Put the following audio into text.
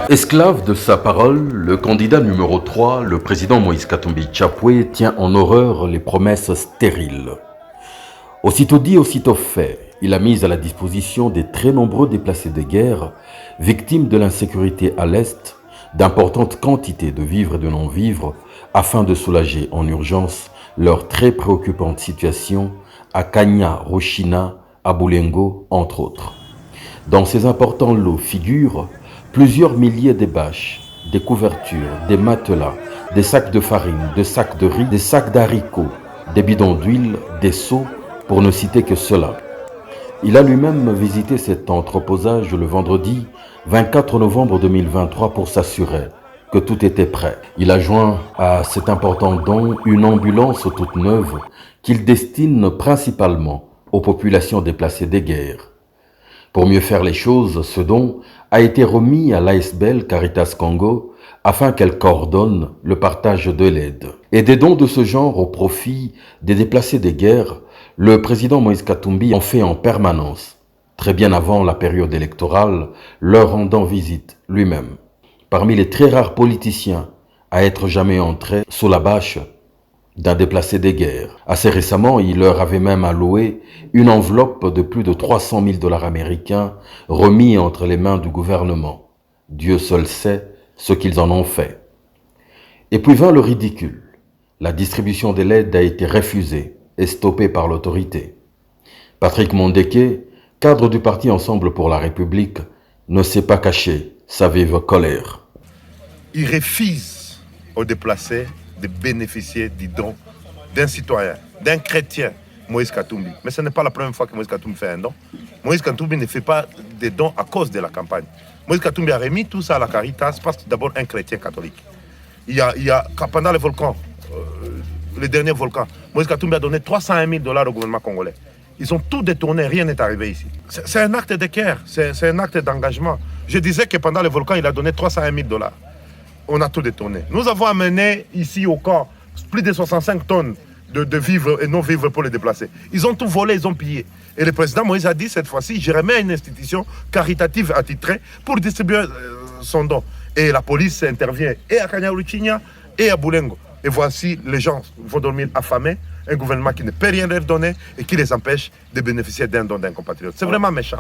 Esclave de sa parole, le candidat numéro 3, le président Moïse Katumbi Chapwe, tient en horreur les promesses stériles. Aussitôt dit, aussitôt fait, il a mis à la disposition des très nombreux déplacés de guerre, victimes de l'insécurité à l'Est, d'importantes quantités de vivres et de non-vivres, afin de soulager en urgence leur très préoccupante situation à Kanya, Rochina, à Boulengo, entre autres. Dans ces importants lots figurent plusieurs milliers de bâches, des couvertures, des matelas, des sacs de farine, des sacs de riz, des sacs d'haricots, des bidons d'huile, des seaux, pour ne citer que cela. Il a lui-même visité cet entreposage le vendredi 24 novembre 2023 pour s'assurer que tout était prêt. Il a joint à cet important don une ambulance toute neuve qu'il destine principalement aux populations déplacées des guerres. Pour mieux faire les choses, ce don a été remis à l'ASBL Caritas Congo afin qu'elle coordonne le partage de l'aide. Et des dons de ce genre au profit des déplacés des guerres, le président Moïse Katumbi en fait en permanence, très bien avant la période électorale, leur rendant visite lui-même. Parmi les très rares politiciens à être jamais entrés sous la bâche d'un déplacé des guerres. Assez récemment, il leur avait même alloué une enveloppe de plus de 300 000 dollars américains remis entre les mains du gouvernement. Dieu seul sait ce qu'ils en ont fait. Et puis vint le ridicule. La distribution de l'aide a été refusée et stoppée par l'autorité. Patrick Mondeke, cadre du parti Ensemble pour la République, ne s'est pas caché sa vive colère. Il refuse aux déplacés de bénéficier du don d'un citoyen, d'un chrétien, Moïse Katumbi. Mais ce n'est pas la première fois que Moïse Katumbi fait un don. Moïse Katumbi ne fait pas des dons à cause de la campagne. Moïse Katumbi a remis tout ça à la Caritas parce que c'est d'abord un chrétien catholique. Pendant les volcans, les derniers volcans, Moïse Katumbi a donné 301 000 dollars au gouvernement congolais. Ils ont tout détourné, rien n'est arrivé ici. C'est un acte de cœur, c'est un acte d'engagement. Je disais que pendant les volcans, il a donné 301 000 dollars. On a tout détourné. Nous avons amené ici au camp plus de 65 tonnes de vivres et non-vivres pour les déplacés. Ils ont tout volé, ils ont pillé. Et le président Moïse a dit cette fois-ci, je remets à une institution caritative attitrée pour distribuer son don. Et la police intervient et à Kanyaruchinya et à Boulengo. Et voici, les gens vont dormir affamés, un gouvernement qui ne peut rien leur donner et qui les empêche de bénéficier d'un don d'un compatriote. C'est vraiment méchant.